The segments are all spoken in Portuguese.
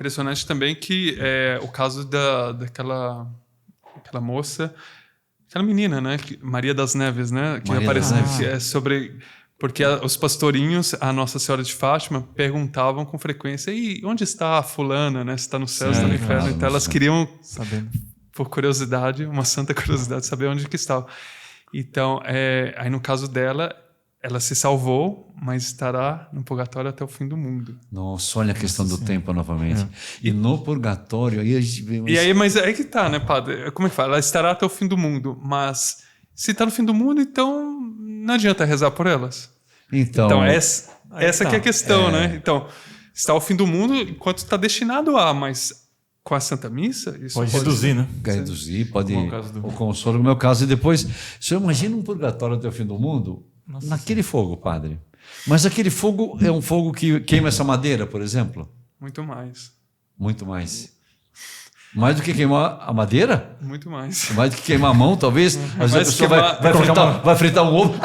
impressionante também que o caso daquela moça, aquela menina, né? Maria das Neves, né? Que Maria apareceu, das Neves. que é sobre... Porque os pastorinhos, a Nossa Senhora de Fátima, perguntavam com frequência: e onde está a fulana, né? Se está no céu, se está no inferno. claro, Então elas nossa. queriam, Sabendo. por curiosidade, uma santa curiosidade, saber onde que estava. Então, aí no caso dela, ela se salvou, mas estará no purgatório até o fim do mundo. Nossa, olha a questão do tempo novamente. E no purgatório, aí a gente vê... E aí, mas aí que tá, né, padre? Como é que fala? Ela estará até o fim do mundo, mas se está no fim do mundo, então não adianta rezar por elas. Então essa que é a questão, né? Então, está ao fim do mundo enquanto está destinado a, mas com a Santa Missa... Isso Pode reduzir, né? reduzir, pode... Como é o caso do- O consolo, no meu caso. E depois, você imagina um purgatório até o fim do mundo? Nossa naquele fogo, padre. Mas aquele fogo é um fogo que queima essa madeira, por exemplo? Muito mais. Muito mais. Mais do que queimar a madeira? Muito mais. Mais do que queimar a mão, talvez. Às vezes a Mais pessoa queimar- vai fritar um ovo.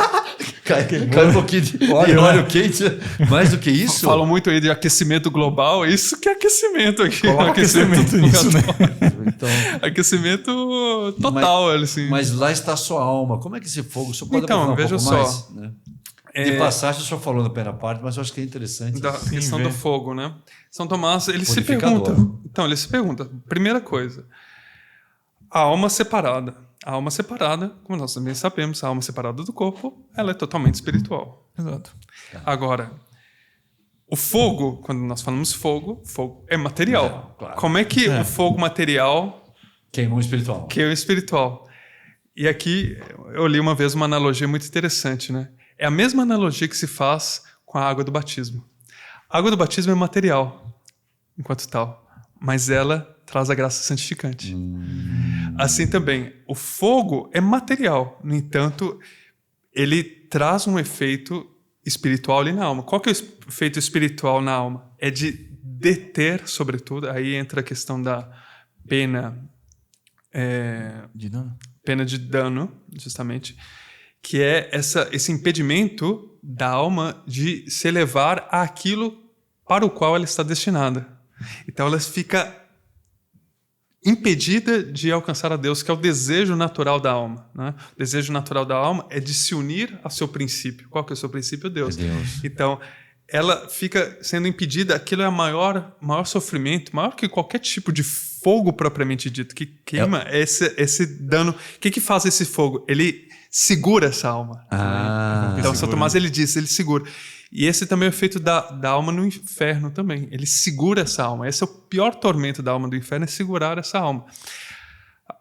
Cai um pouquinho de óleo quente. Mais do que isso? Falam muito aí de aquecimento global, isso que é aquecimento aqui. Coloca aquecimento nisso, né? Então, Aquecimento total, assim. mas lá está a sua alma. Como é que esse fogo? O senhor pode Então, aprofundar um veja pouco só. mais? Né? De passagem, o senhor falou na primeira parte, mas eu acho que é interessante. Da questão do fogo, né? São Tomás, ele se Purificador. pergunta. Então, ele se pergunta. Primeira coisa, a alma separada. A alma separada, como nós também sabemos, a alma separada do corpo, ela é totalmente espiritual. Exato. Agora, o fogo, quando nós falamos fogo é material. Claro. Como é que o fogo material Queimou o espiritual. que é o espiritual? E aqui eu li uma vez uma analogia muito interessante, né? É a mesma analogia que se faz com a água do batismo. A água do batismo é material, enquanto tal, mas ela traz a graça santificante. Assim também, o fogo é material, no entanto, ele traz um efeito espiritual ali na alma. Qual que é o efeito espiritual na alma? É de deter, sobretudo, aí entra a questão da pena, De dano? pena de dano, justamente, que é esse impedimento da alma de se elevar àquilo para o qual ela está destinada. Então ela fica impedida de alcançar a Deus, que é o desejo natural da alma, né? O desejo natural da alma é de se unir ao seu princípio. Qual que é o seu princípio? Deus. É Deus. Então, ela fica sendo impedida, aquilo é o maior sofrimento, maior que qualquer tipo de fogo propriamente dito, que queima esse dano. O que faz esse fogo? Ele segura essa alma. Então, São Tomás, ele diz, ele segura. E esse também é o efeito da alma no inferno também. Ele segura essa alma. Esse é o pior tormento da alma do inferno, é segurar essa alma.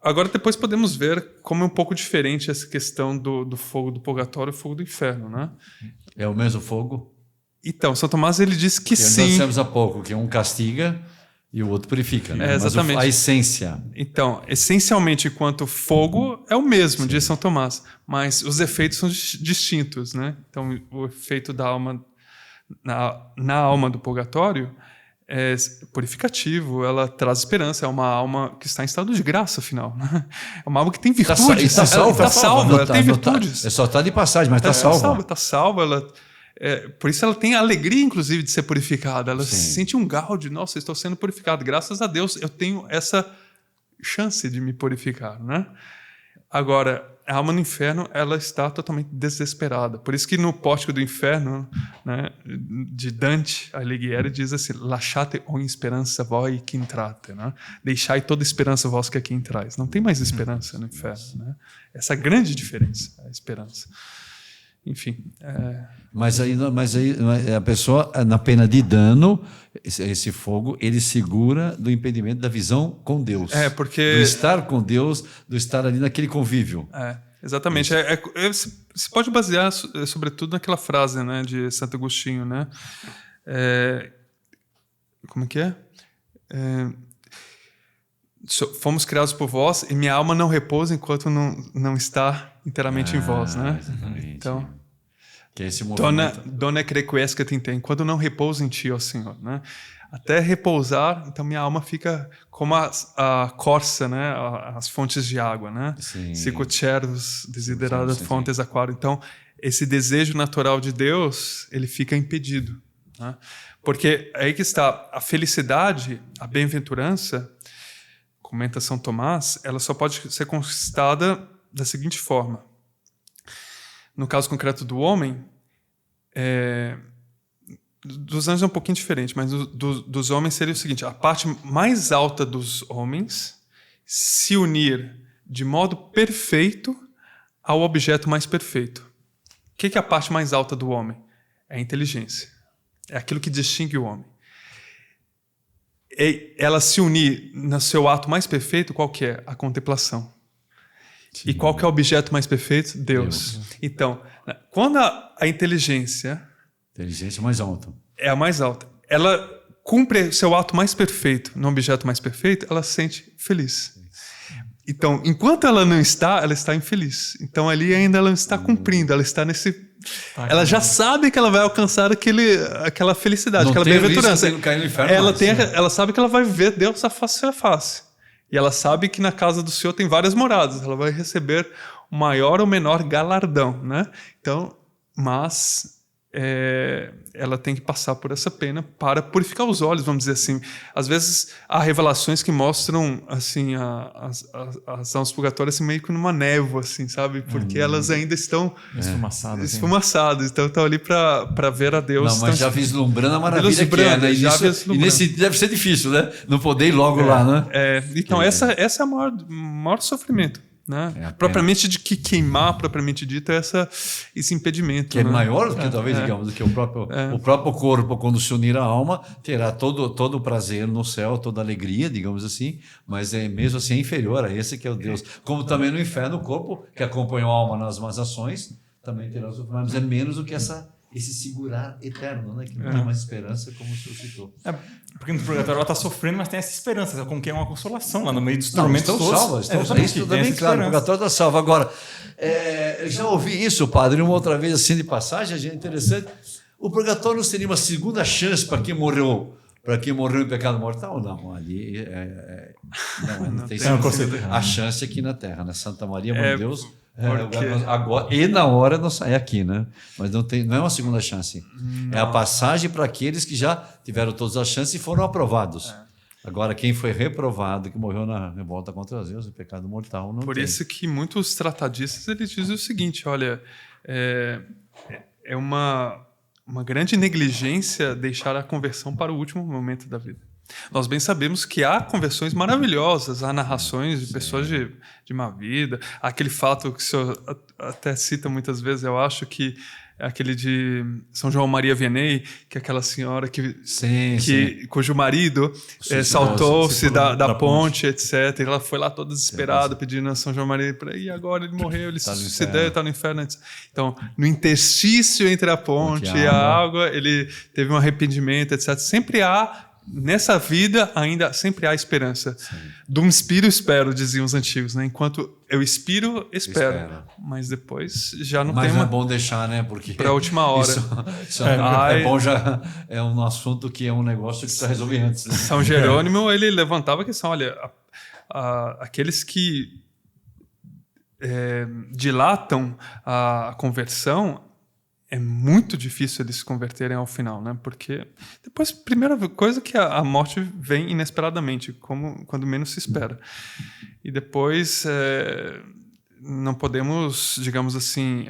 Agora, depois podemos ver como é um pouco diferente essa questão do fogo do purgatório e o fogo do inferno, né? É o mesmo fogo? Então, São Tomás, ele diz que Nós sim. dissemos há pouco que um castiga e o outro purifica, né? Exatamente. Mas a essência. Então, essencialmente, enquanto fogo é o mesmo, diz São Tomás, mas os efeitos são distintos, né? Então, o efeito da alma na alma do purgatório é purificativo, ela traz esperança, é uma alma que está em estado de graça, afinal, né? É uma alma que tem virtudes, Está salva. está salva, ela tem virtudes. É só está de passagem, mas está salva. Está salva, ela... por isso ela tem a alegria, inclusive, de ser purificada. Ela sente um gáudio, nossa, eu estou sendo purificado. Graças a Deus eu tenho essa chance de me purificar, né? Agora, a alma no inferno, ela está totalmente desesperada. Por isso que no Pórtico do Inferno, né, de Dante Alighieri, diz assim, lasciate ogni speranza voi que entrate, né? Deixai toda esperança vós que aqui entrais. Não tem mais esperança no inferno, né? Essa é a grande diferença, a esperança. Enfim. Mas aí a pessoa, na pena de dano, esse fogo, ele segura do impedimento da visão com Deus. Porque... Do estar com Deus, do estar ali naquele convívio. Exatamente. Você pode basear, sobretudo, naquela frase, né, de Santo Agostinho, né? Como é que é? Fomos criados por vós e minha alma não repousa enquanto não está inteiramente em vós, né? Exatamente. Então, que é esse movimento. Dona crequesca tem, quando não repousa em ti, ó Senhor, né? Até repousar, então minha alma fica como a corça, né? As fontes de água, né? Sicocervus desideradas fontes aquário. Então, esse desejo natural de Deus, ele fica impedido. né? Porque aí que está a felicidade, a bem-aventurança, comenta São Tomás, ela só pode ser conquistada da seguinte forma. No caso concreto do homem, dos anjos é um pouquinho diferente, mas dos homens seria o seguinte: a parte mais alta dos homens se unir de modo perfeito ao objeto mais perfeito. O que é a parte mais alta do homem? É a inteligência. É aquilo que distingue o homem. Ela se unir no seu ato mais perfeito, qual que é? A contemplação. Sim. E qual que é o objeto mais perfeito? Deus. Então, quando a inteligência... Inteligência mais alta. É a mais alta. Ela cumpre seu ato mais perfeito no objeto mais perfeito, ela se sente feliz. Então, enquanto ela não está, ela está infeliz. Então, ali ainda ela não está cumprindo, ela está nesse... Ela já sabe que ela vai alcançar aquela felicidade, não aquela bem-aventurança. Ela sabe que ela vai ver Deus face a face. E ela sabe que na casa do Senhor tem várias moradas. Ela vai receber o maior ou menor galardão, né? Então, mas... ela tem que passar por essa pena para purificar os olhos, vamos dizer assim. Às vezes há revelações que mostram assim as almas purgatórias assim, meio que numa névoa, assim, sabe? Porque elas ainda estão esfumaçadas, então estão ali para ver a Deus. Não, mas já vislumbrando a maravilha que é, né? E nesse deve ser difícil, né? Não poder ir logo lá, né? Então essa é o maior sofrimento. Né? Propriamente de que queimar, propriamente dito, é esse impedimento. Que é maior do que talvez, digamos, do que o próprio corpo, quando se unir à alma, terá todo o prazer no céu, toda a alegria, digamos assim, mas mesmo assim é inferior a esse que é o Deus. Como também no inferno, o corpo, que acompanhou a alma nas más ações, também terá sofrimento, mas é menos do que esse segurar eterno, né? Que não tem mais esperança, como o senhor citou. Porque no purgatório ela está sofrendo, mas tem essa esperança, como que é uma consolação lá no meio dos tormentos todos. Isso tudo é bem claro, o purgatório está salvo. Agora, já ouvi isso, padre, uma outra vez assim de passagem, é interessante. O purgatório não seria uma segunda chance para quem morreu em pecado mortal? Não, ali não tem a chance aqui na Terra, né? Santa Maria, mãe de Deus... agora, e na hora não sai aqui, né? Mas não é uma segunda chance. Não. É a passagem para aqueles que já tiveram todas as chances e foram aprovados. Agora, quem foi reprovado, que morreu na revolta contra Deus, o pecado mortal, não tem. Por isso que muitos tratadistas eles dizem o seguinte: olha, é uma grande negligência deixar a conversão para o último momento da vida. Nós bem sabemos que há conversões maravilhosas, há narrações de pessoas de má vida, há aquele fato que o senhor até cita muitas vezes, eu acho que é aquele de São João Maria Vianney, que é aquela senhora cujo marido saltou-se da ponte, etc. E ela foi lá toda desesperada, pedindo a São João Maria para ir, agora ele morreu, ele se suicidou, está no inferno. Etc. Então, no interstício entre a ponte e a água, ele teve um arrependimento, etc. Sempre há... Nessa vida, ainda sempre há esperança. Sim. Dum spiro espero, diziam os antigos, né? Enquanto eu espero. Mas depois já não tem. Mas não é bom deixar, né? Porque para a última hora. Isso é bom, já é um assunto que é um negócio que precisa resolver antes. Né? São Jerônimo, ele levantava a questão: olha, aqueles que dilatam a conversão, é muito difícil eles se converterem ao final, né? Porque depois, primeira coisa que a morte vem inesperadamente, quando menos se espera. E depois não podemos, digamos assim,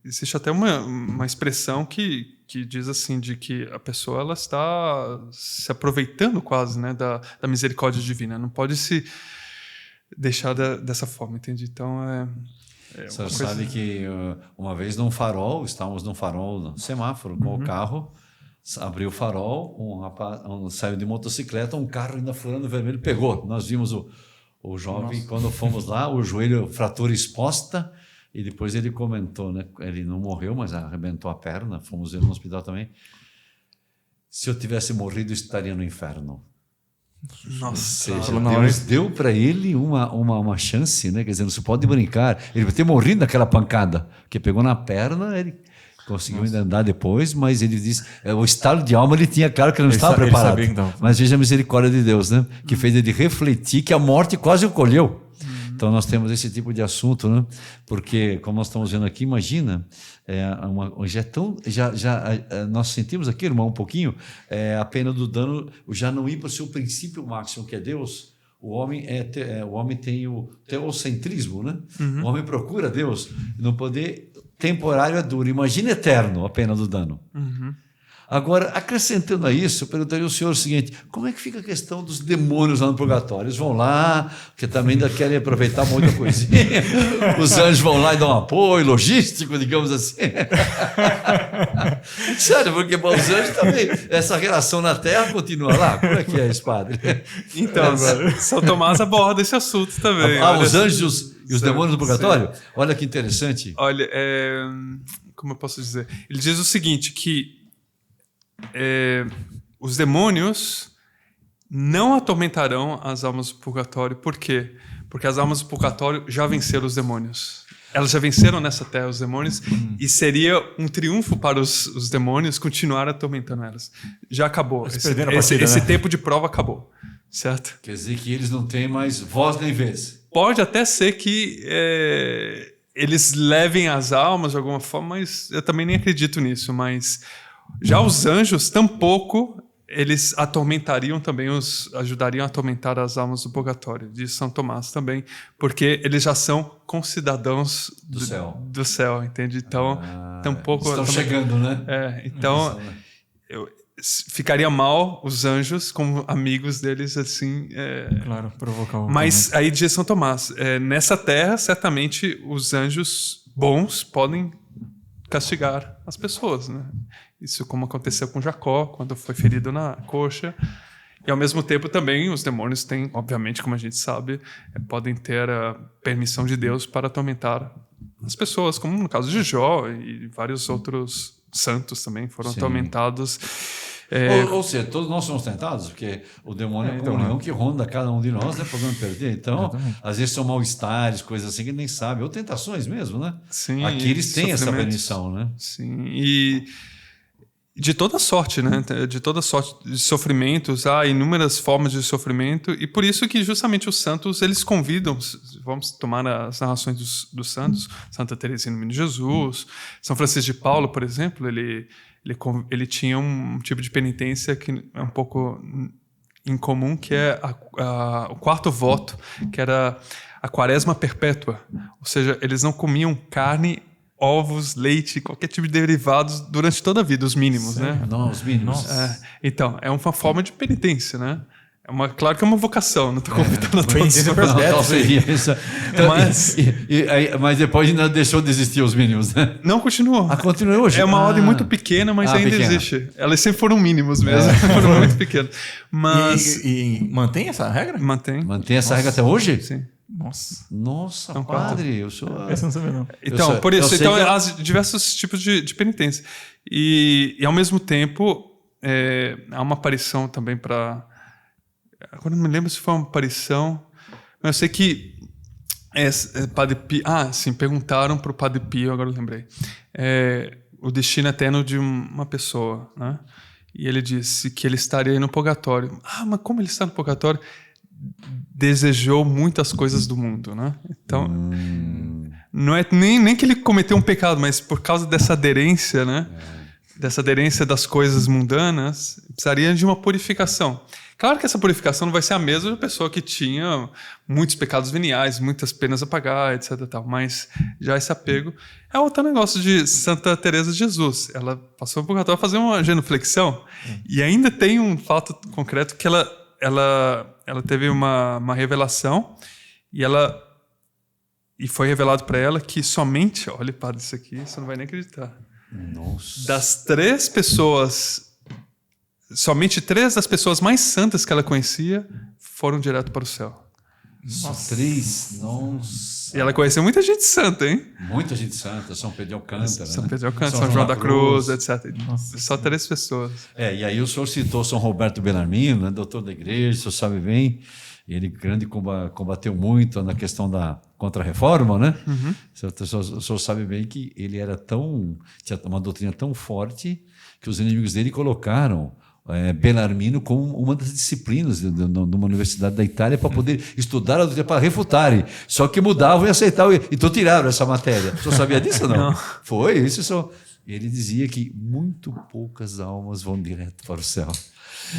existe até uma expressão que diz assim, de que a pessoa ela está se aproveitando quase, né, da misericórdia divina. Não pode se deixar dessa forma, entende? Então Você sabe que uma vez estávamos num farol, no semáforo, com o carro, abriu o farol, um rapaz saiu de motocicleta, um carro ainda furando vermelho, pegou. Nós vimos o jovem, quando fomos lá, o joelho, fratura exposta, e depois ele comentou, né? Ele não morreu, mas arrebentou a perna, fomos ver no hospital também. Se eu tivesse morrido, eu estaria no inferno. Nossa, ou seja, Deus deu para ele uma chance, né? Quer dizer, não se pode brincar. Ele vai ter morrido naquela pancada, que pegou na perna, ele conseguiu ainda andar depois, mas ele disse, o estado de alma ele tinha claro que ele não estava preparado. Mas veja a misericórdia de Deus, né? Que fez ele refletir que a morte quase o colheu. Então nós temos esse tipo de assunto, né? Porque, como nós estamos vendo aqui, imagina, nós sentimos aqui, irmão, um pouquinho, a pena do dano já não ir para o seu princípio máximo, que é Deus. O homem tem o teocentrismo, né? O homem procura Deus. No poder temporário é duro. Imagina eterno a pena do dano. Agora, acrescentando a isso, eu perguntaria ao senhor o seguinte: como é que fica a questão dos demônios lá no purgatório? Eles vão lá, porque também ainda querem aproveitar muita coisinha. Os anjos vão lá e dão um apoio logístico, digamos assim. Sério, porque os anjos também, essa relação na Terra continua lá. Como é que é isso, padre? Então, São Tomás aborda esse assunto também. Os anjos e os demônios do purgatório? Sim. Olha que interessante. Olha, como eu posso dizer? Ele diz o seguinte, que os demônios não atormentarão as almas do purgatório. Por quê? Porque as almas do purgatório já venceram os demônios. Elas já venceram nessa terra os demônios e seria um triunfo para os demônios continuar atormentando elas. Já acabou. Esse tempo de prova acabou. Certo? Quer dizer que eles não têm mais voz nem vez. Pode até ser que eles levem as almas de alguma forma, mas eu também nem acredito nisso. Mas já os anjos, tampouco, eles atormentariam também, ajudariam a atormentar as almas do purgatório, de São Tomás também, porque eles já são concidadãos do céu, entende? Então, tampouco... Estão chegando, né? Então, ficaria mal os anjos como amigos deles, assim... Claro, provocar o... Mas aí diz São Tomás, nessa terra, certamente, os anjos bons podem castigar as pessoas, né? Isso como aconteceu com Jacó, quando foi ferido na coxa. E, ao mesmo tempo, também os demônios têm, obviamente, como a gente sabe, podem ter a permissão de Deus para atormentar as pessoas, como no caso de Jó e vários outros santos também foram atormentados. Ou seja, todos nós somos tentados, porque o demônio é como um leão que ronda cada um de nós, né, podendo perder. Então, às vezes são mal-estares, coisas assim que nem sabe, ou tentações mesmo, né? Sim. Aqui eles têm essa permissão, né? Sim, e de toda sorte, né? De toda sorte de sofrimentos, há inúmeras formas de sofrimento, e por isso que justamente os santos, eles convidam, vamos tomar as narrações dos santos, Santa Teresinha do Menino Jesus, São Francisco de Paulo, por exemplo, ele tinha um tipo de penitência que é um pouco incomum, que é o quarto voto, que era a quaresma perpétua, ou seja, eles não comiam carne, ovos, leite, qualquer tipo de derivados durante toda a vida, os mínimos, né? Não, os mínimos. Então, é uma forma de penitência, né? Claro que é uma vocação, não estou convidando a todos. Mas depois ainda deixou de existir os mínimos, né? Não, continua. Continua hoje? É uma ordem muito pequena, mas ainda existe. Elas sempre foram mínimos mesmo, foram muito pequenas. Mas... E mantém essa regra? Mantém. Mantém essa regra até hoje? Sim. Nossa, padre, eu sou... Essa não sabia, não. Então, por isso, há diversos tipos de penitência. E ao mesmo tempo, há uma aparição também para... Agora não me lembro se foi uma aparição, mas eu sei que Padre Pio... sim, perguntaram para o Padre Pio, agora eu lembrei, o destino eterno de uma pessoa, né? E ele disse que ele estaria no purgatório. Mas como ele está no purgatório? Desejou muitas coisas do mundo, né? Então, não é nem que ele cometeu um pecado, mas por causa dessa aderência, né? Dessa aderência das coisas mundanas, precisaria de uma purificação. Claro que essa purificação não vai ser a mesma da pessoa que tinha muitos pecados veniais, muitas penas a pagar, etc. Tal, mas já esse apego é outro negócio de Santa Teresa de Jesus. Ela passou por purgatório a fazer uma genuflexão e ainda tem um fato concreto que ela teve uma revelação e foi revelado para ela que somente, olha, padre, isso aqui você não vai nem acreditar. Nossa. Das 3 pessoas, somente 3 das pessoas mais santas que ela conhecia foram direto para o céu. Nossa. 3? Nossa. E ela conheceu muita gente santa, hein? Muita gente santa, São Pedro de Alcântara. São Pedro de Alcântara, São João da Cruz, etc. Nossa. Só 3 pessoas. E aí o senhor citou São Roberto Bellarmino, né, doutor da igreja, o senhor sabe bem. Ele grande combateu muito na questão da Contra-Reforma, né? O senhor sabe bem que ele tinha uma doutrina tão forte que os inimigos dele colocaram Bellarmino como uma das disciplinas de uma universidade da Itália para poder estudar a doutrina, para refutarem. Só que mudavam e aceitavam. Então tiraram essa matéria. Você sabia disso ou não? Foi, isso só. Ele dizia que muito poucas almas vão direto para o céu.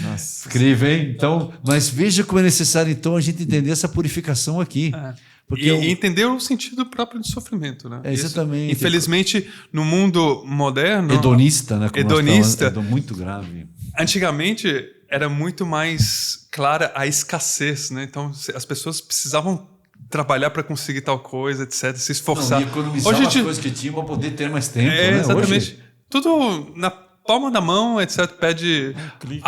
Nossa. Incrível, hein? Então, mas veja como é necessário então a gente entender essa purificação aqui. Porque e entender o sentido próprio do sofrimento, né? Exatamente. Isso, infelizmente, no mundo moderno... Hedonista, né? Hedonista. Muito grave. Antigamente, era muito mais clara a escassez, né? Então, as pessoas precisavam trabalhar para conseguir tal coisa, etc. Se esforçar. Não, e economizar as coisas que tinham para poder ter mais tempo, né? Exatamente. Hoje... Tudo na palma da mão, etc. Pede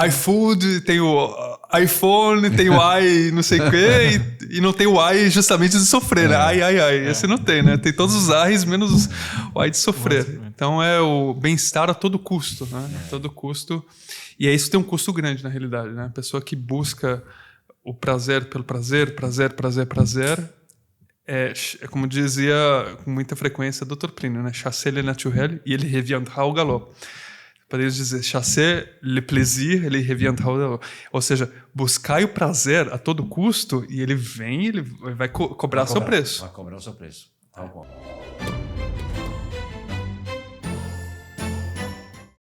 iFood, tem o iPhone, tem o i não sei o quê, e não tem o i justamente de sofrer, né? Ai. Esse não tem, né? Tem todos os I's menos o i de sofrer. Então é o bem-estar a todo custo, né? A todo custo. E isso tem um custo grande, na realidade, né? A pessoa que busca o prazer pelo prazer, é como dizia com muita frequência o Dr. Plínio, né? Chasser le naturel e ele reviendra au galop. Podemos dizer, chasser le plaisir, ele reviendra au galop. Ou seja, buscai o prazer a todo custo e ele vem, ele vai cobrar seu preço. Vai cobrar o seu preço. Tá bom.